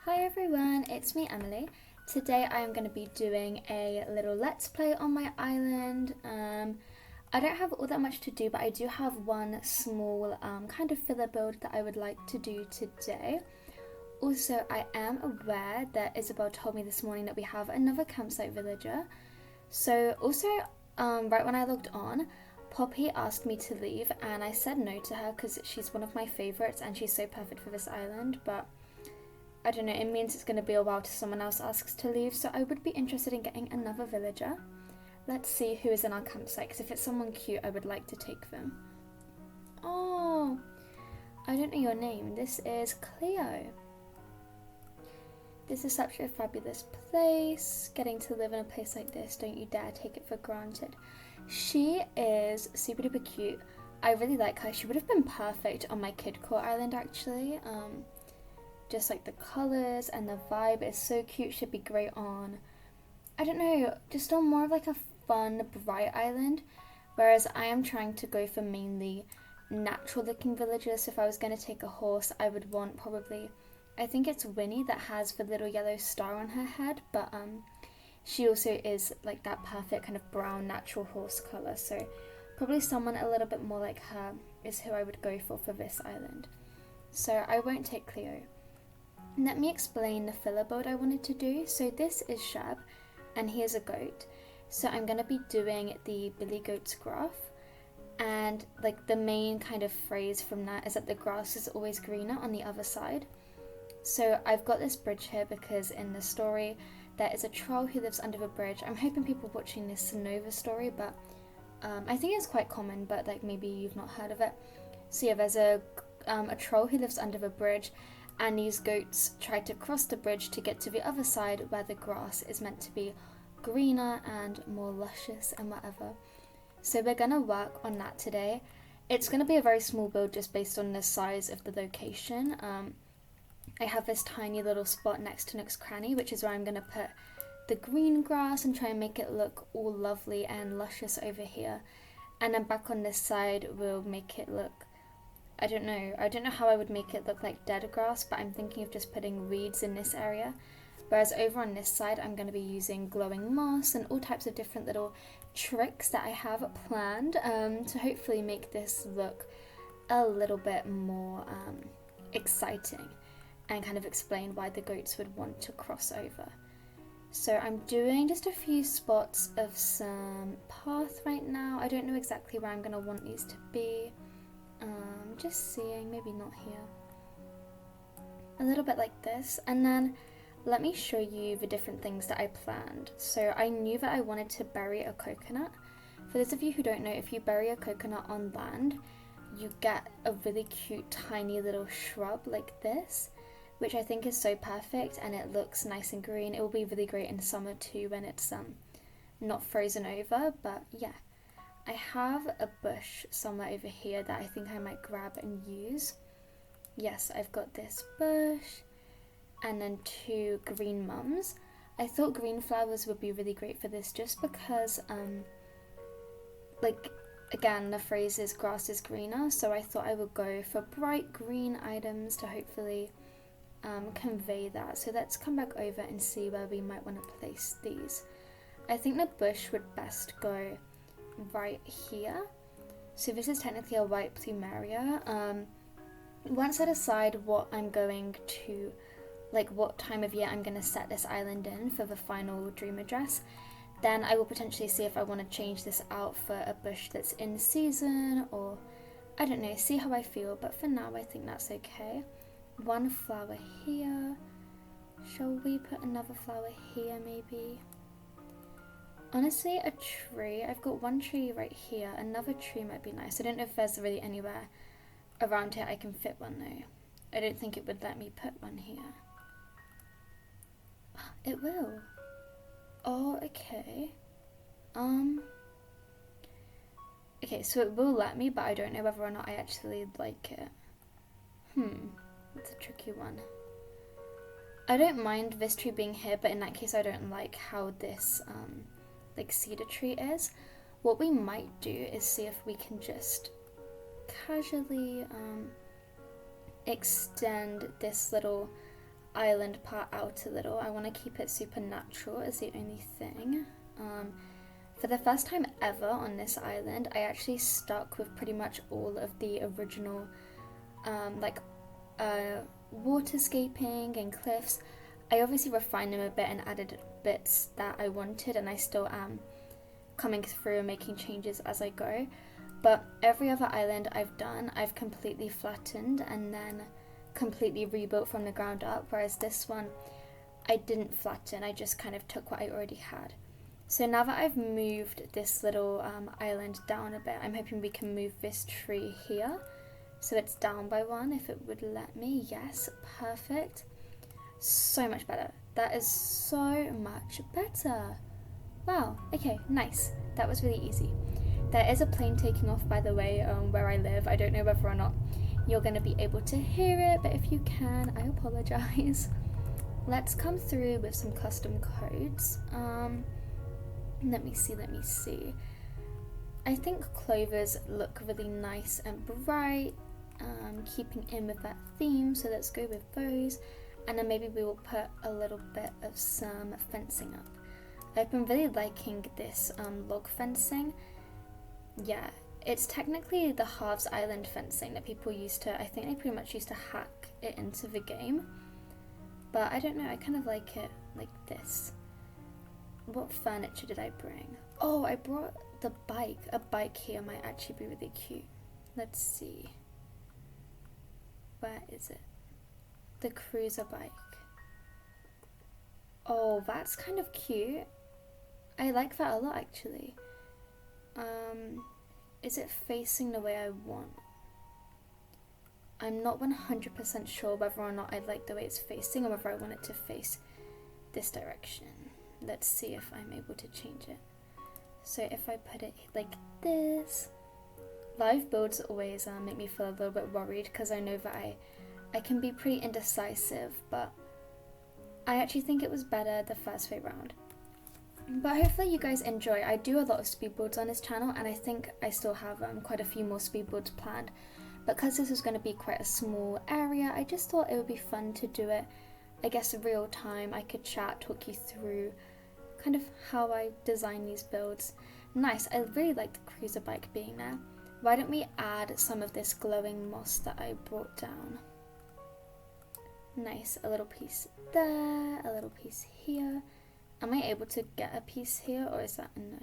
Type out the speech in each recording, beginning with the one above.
Hi everyone, it's me Emily. Today I am going to be doing a little let's play on my island. I don't have all that much to do, but I do have one small kind of filler build that I would like to do today. Also, I am aware that Isabel told me this morning that we have another campsite villager. So also, right when I logged on, Poppy asked me to leave and I said no to her because she's one of my favourites and she's so perfect for this island, but I don't know, it means it's going to be a while till someone else asks to leave, so I would be interested in getting another villager. Let's see who is in our campsite, because if it's someone cute, I would like to take them. Oh, I don't know your name. This is Cleo. This is such a fabulous place. Getting to live in a place like this, don't you dare take it for granted. She is super duper cute. I really like her. She would have been perfect on my kid core island, actually. Just like the colours and the vibe is so cute, should be great on, I don't know, just on more of like a fun, bright island. Whereas I am trying to go for mainly natural looking villages. So if I was going to take a horse, I would want probably, I think it's Winnie that has the little yellow star on her head, but she also is like that perfect kind of brown natural horse colour. So probably someone a little bit more like her is who I would go for this island. So I won't take Cleo. Let me explain the filler build I wanted to do. So this is Shab, and he is a goat. So I'm going to be doing the Billy Goat's Gruff, and like the main kind of phrase from that is that the grass is always greener on the other side. So I've got this bridge here because in the story there is a troll who lives under the bridge. I'm hoping people watching this know the story, but I think it's quite common, but like maybe you've not heard of it. So yeah, there's a troll who lives under the bridge, and these goats try to cross the bridge to get to the other side where the grass is meant to be greener and more luscious and whatever. So we're going to work on that today. It's going to be a very small build just based on the size of the location. I have this tiny little spot next to Nook's Cranny, which is where I'm going to put the green grass and try and make it look all lovely and luscious over here. And then back on this side we'll make it look, I don't know how I would make it look like dead grass, but I'm thinking of just putting weeds in this area. Whereas over on this side, I'm going to be using glowing moss and all types of different little tricks that I have planned to hopefully make this look a little bit more exciting and kind of explain why the goats would want to cross over. So I'm doing just a few spots of some path right now. I don't know exactly where I'm going to want these to be. Just seeing, maybe not here. A little bit like this, and then let me show you the different things that I planned. So I knew that I wanted to bury a coconut. For those of you who don't know, if you bury a coconut on land, you get a really cute tiny little shrub like this, which I think is so perfect, and it looks nice and green. It will be really great in summer too when it's not frozen over, but yeah. I have a bush somewhere over here that I think I might grab and use. Yes, I've got this bush and then 2 green mums. I thought green flowers would be really great for this just because, like, again, the phrase is grass is greener, so I thought I would go for bright green items to hopefully convey that. So let's come back over and see where we might want to place these. I think the bush would best go right here. So this is technically a white plumeria. Once I decide what I'm going to, like what time of year I'm going to set this island in for the final dream address, then I will potentially see if I want to change this out for a bush that's in season, or I don't know, see how I feel, but for now I think that's okay. 1 flower here. Shall we put another flower here maybe? Honestly, a tree. I've got 1 tree right here. Another tree might be nice. I don't know if there's really anywhere around here I can fit one though. I don't think it would let me put one here. It will. Oh, okay. Okay, so it will let me, but I don't know whether or not I actually like it. It's a tricky one. I don't mind this tree being here, but in that case I don't like how this like cedar tree is. What we might do is see if we can just casually extend this little island part out a little. I want to keep it super natural is the only thing. For the first time ever on this island, I actually stuck with pretty much all of the original waterscaping and cliffs. I obviously refined them a bit and added bits that I wanted, and I still am coming through and making changes as I go. But every other island I've done, I've completely flattened and then completely rebuilt from the ground up, whereas this one I didn't flatten, I just kind of took what I already had. So now that I've moved this little island down a bit, I'm hoping we can move this tree here so it's down by one, if it would let me. Yes, perfect. So much better. That is so much better. Wow, okay, nice. That was really easy. There is a plane taking off, by the way, where I live. I don't know whether or not you're going to be able to hear it, but if you can, I apologize. Let's come through with some custom codes. Let me see. I think clovers look really nice and bright, keeping in with that theme, so let's go with those. And then maybe we will put a little bit of some fencing up. I've been really liking this log fencing. Yeah, it's technically the Halves Island fencing that people used to, I think they pretty much used to hack it into the game. But I don't know, I kind of like it like this. What furniture did I bring? Oh, I brought the bike. A bike here might actually be really cute. Let's see. Where is it? The cruiser bike. Oh, that's kind of cute. I like that a lot, actually. Is it facing the way I want? I'm not 100% sure whether or not I like the way it's facing or whether I want it to face this direction. Let's see if I'm able to change it. So if I put it like this, live builds always make me feel a little bit worried because I know that I can be pretty indecisive, but I actually think it was better the first way round. But hopefully you guys enjoy. I do a lot of speed builds on this channel, and I think I still have quite a few more speed builds planned. Because this is going to be quite a small area, I just thought it would be fun to do it, I guess, real time. I could chat, talk you through kind of how I design these builds. Nice, I really like the cruiser bike being there. Why don't we add some of this glowing moss that I brought down? Nice, a little piece there, a little piece here. Am I able to get a piece here, or is that a no?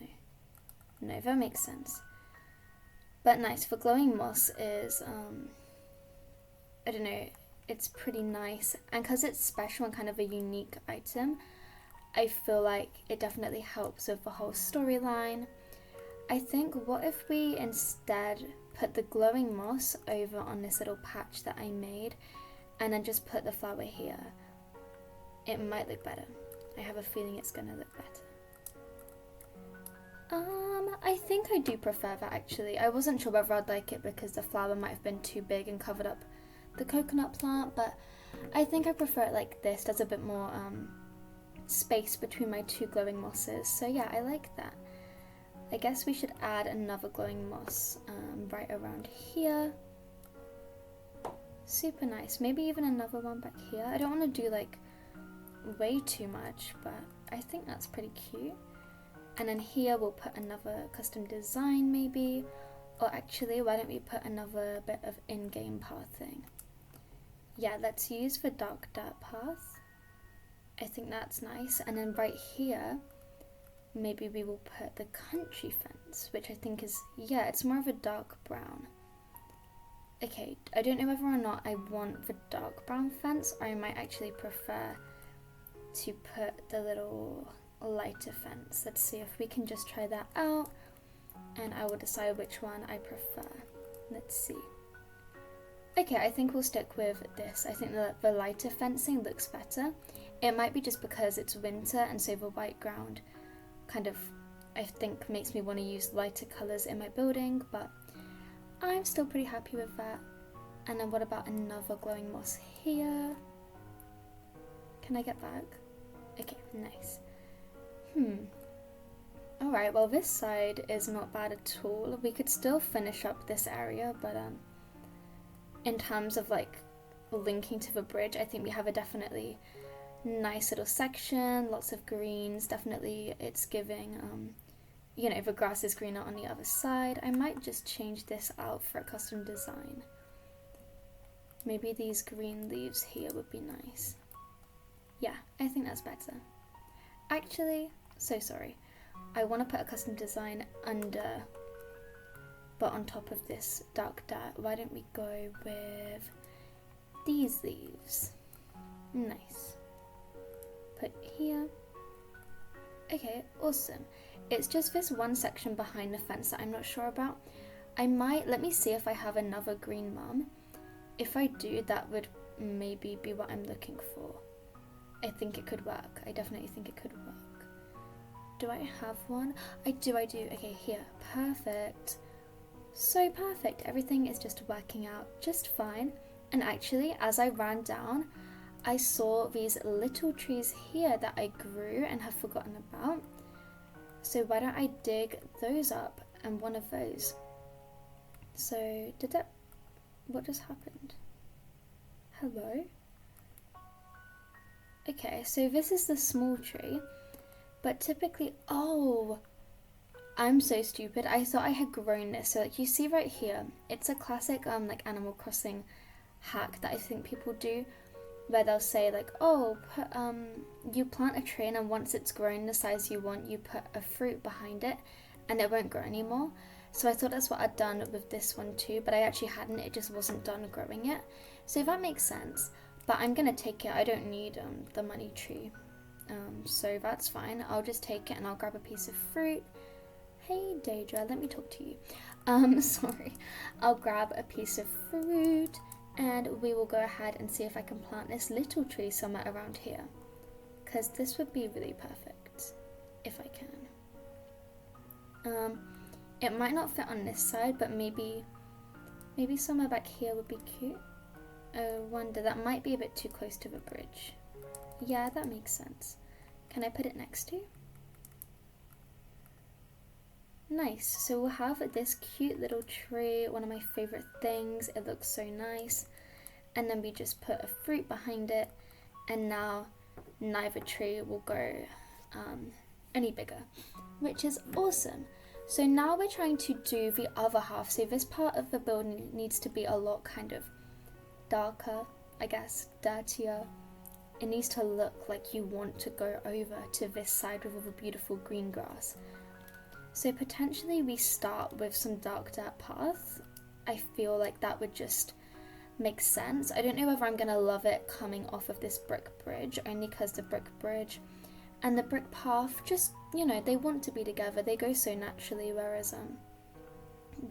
No, that makes sense. But nice, for glowing moss is, I don't know, it's pretty nice. And because it's special and kind of a unique item, I feel like it definitely helps with the whole storyline. I think, what if we instead put the glowing moss over on this little patch that I made, and then just put the flower here? It might look better. I have a feeling it's gonna look better. I think I do prefer that, actually. I wasn't sure whether I'd like it because the flower might have been too big and covered up the coconut plant, but I think I prefer it like this. There's a bit more space between my two glowing mosses, so yeah, I like that. I guess we should add another glowing moss right around here. Super nice. Maybe even another one back here. I don't want to do like way too much, but I think that's pretty cute. And then here we'll put another custom design maybe, or actually why don't we put another bit of in-game pathing. Yeah, let's use the dark dirt path. I think that's nice. And then right here maybe we will put the country fence, which I think is, yeah, it's more of a dark brown. Okay, I don't know whether or not I want the dark brown fence, or I might actually prefer to put the little lighter fence. Let's see if we can just try that out, and I will decide which one I prefer. Let's see. Okay, I think we'll stick with this. I think the lighter fencing looks better. It might be just because it's winter, and so the white ground kind of, I think, makes me want to use lighter colours in my building, but I'm still pretty happy with that. And then what about another glowing moss here? Can I get back? Okay, nice. Alright, well this side is not bad at all. We could still finish up this area, but in terms of like linking to the bridge, I think we have a definitely nice little section, lots of greens. Definitely it's giving, you know, the grass is greener on the other side. I might just change this out for a custom design. Maybe these green leaves here would be nice. Yeah, I think that's better. Actually, so sorry. I want to put a custom design under, but on top of this dark dirt. Why don't we go with these leaves? Nice. Put here. Okay, awesome. It's just this one section behind the fence that I'm not sure about. Let me see if I have another green mum. If I do, that would maybe be what I'm looking for. I think it could work. I definitely think it could work. Do I have one? I do. Okay, here. Perfect. So perfect. Everything is just working out just fine. And actually, as I ran down, I saw these little trees here that I grew and have forgotten about. So why don't I dig those up and one of those? So what just happened? Hello? Okay, so this is the small tree, but typically, oh, I'm so stupid. I thought I had grown this. So like you see right here, it's a classic like Animal Crossing hack that I think people do, where they'll say like, oh, you plant a tree and then once it's grown the size you want, you put a fruit behind it and it won't grow anymore. So I thought that's what I'd done with this one too, but I actually hadn't. It just wasn't done growing yet. So that makes sense. But I'm gonna take it. I don't need the money tree. So that's fine. I'll just take it and I'll grab a piece of fruit. Hey Daedra, let me talk to you. Sorry. I'll grab a piece of fruit and we will go ahead and see if I can plant this little tree somewhere around here. Because this would be really perfect if I can. It might not fit on this side, but maybe somewhere back here would be cute. I wonder, that might be a bit too close to the bridge. Yeah, that makes sense. Can I put it next to? Nice. So we'll have this cute little tree, one of my favorite things. It looks so nice. And then we just put a fruit behind it, and now neither tree will go any bigger, which is awesome. So now we're trying to do the other half. So this part of the building needs to be a lot kind of darker, I guess, dirtier. It needs to look like you want to go over to this side with all the beautiful green grass. So potentially we start with some dark dirt paths. I feel like that would just make sense. I don't know whether I'm gonna love it coming off of this brick bridge, only because the brick bridge and the brick path just, you know, they want to be together. They go so naturally, whereas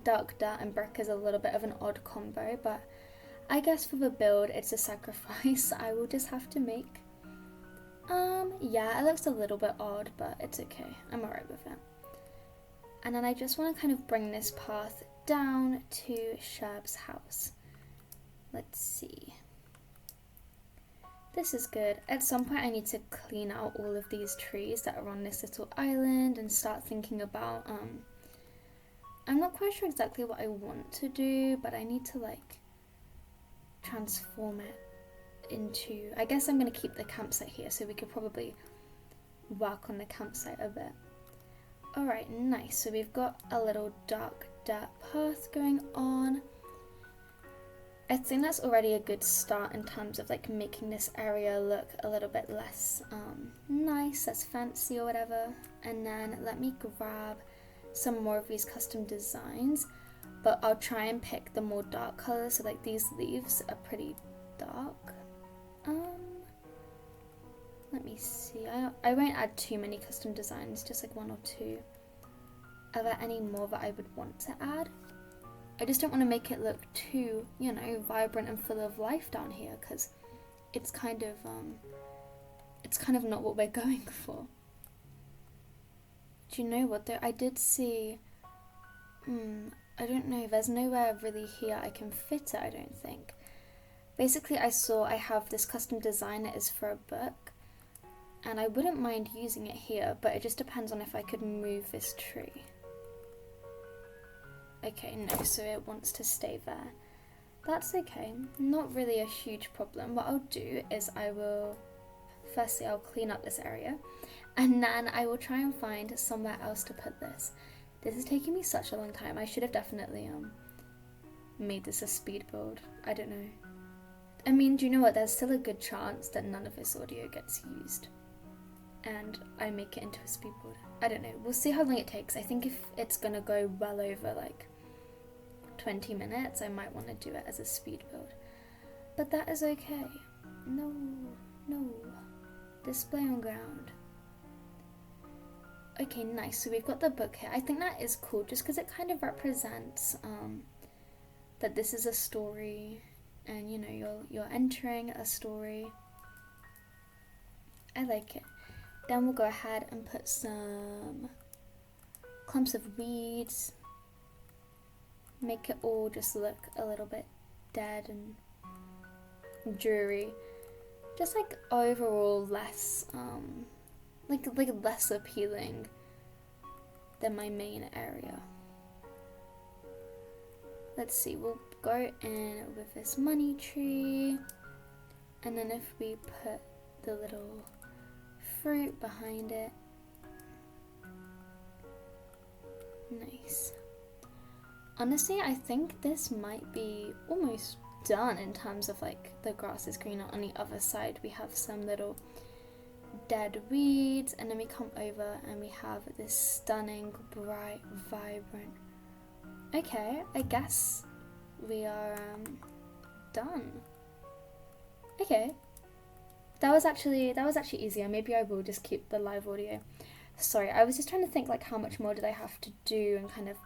dark dirt and brick is a little bit of an odd combo, but I guess for the build, it's a sacrifice I will just have to make. Yeah, it looks a little bit odd, but it's okay. I'm alright with it. And then I just want to kind of bring this path down to Sherb's house. Let's see. This is good. At some point I need to clean out all of these trees that are on this little island and start thinking about, I'm not quite sure exactly what I want to do, but I need to like transform it into, I guess I'm going to keep the campsite here, so we could probably work on the campsite a bit. Alright, nice. So we've got a little dark dirt path going on. I think that's already a good start in terms of like making this area look a little bit less nice, less fancy or whatever. And then let me grab some more of these custom designs, but I'll try and pick the more dark colors. So like these leaves are pretty dark. Let me see. I won't add too many custom designs, just like one or two. Are there any more that I would want to add? I just don't want to make it look too, you know, vibrant and full of life down here, because it's kind of not what we're going for. Do you know what though? I did see, I don't know, there's nowhere really here I can fit it, I don't think. Basically I have this custom design that is for a book, and I wouldn't mind using it here, but it just depends on if I could move this tree. Okay, no, so it wants to stay there. That's okay. Not really a huge problem. What I'll do is firstly I'll clean up this area, and then I will try and find somewhere else to put this. This is taking me such a long time. I should have definitely made this a speed build. I don't know. I mean, do you know what? There's still a good chance that none of this audio gets used and I make it into a speed build. I don't know. We'll see how long it takes. I think if it's gonna go well over like 20 minutes, I might want to do it as a speed build. But that is okay. No. Display on ground. Okay, nice. So we've got the book here. I think that is cool just because it kind of represents that this is a story and you know you're entering a story. I like it. Then we'll go ahead and put some clumps of weeds. Make it all just look a little bit dead and dreary. Just like overall less like less appealing than my main area. Let's see, we'll go in with this money tree, and then if we put the little fruit behind it. Nice. Honestly, I think this might be almost done in terms of like the grass is green. On the other side we have some little dead weeds, and then we come over and we have this stunning, bright, vibrant. Okay, I guess we are done. Okay, that was actually easier. Maybe I will just keep the live audio. Sorry, I was just trying to think like how much more did I have to do and kind of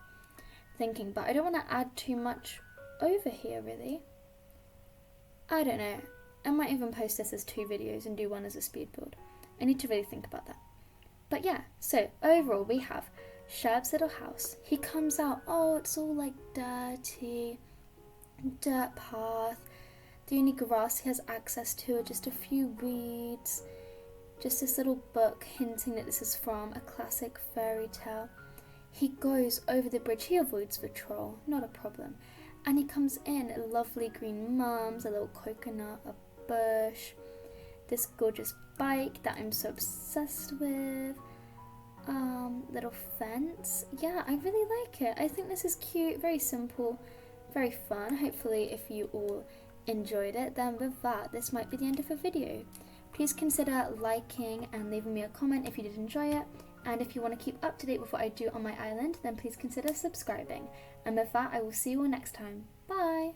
thinking, but I don't want to add too much over here really. I don't know. I might even post this as 2 videos and do one as a speed build. I need to really think about that. But yeah, so overall we have Sherb's little house. He comes out, oh, it's all like dirty, dirt path. The only grass he has access to are just a few weeds. Just this little book hinting that this is from a classic fairy tale. He goes over the bridge, he avoids the troll, not a problem. And he comes in, lovely green mums, a little coconut, a bush, this gorgeous bike that I'm so obsessed with, little fence. Yeah, I really like it. I think this is cute, very simple, very fun. Hopefully if you all enjoyed it, then with that, this might be the end of the video. Please consider liking and leaving me a comment if you did enjoy it. And if you want to keep up to date with what I do on my island, then please consider subscribing. And with that, I will see you all next time. Bye!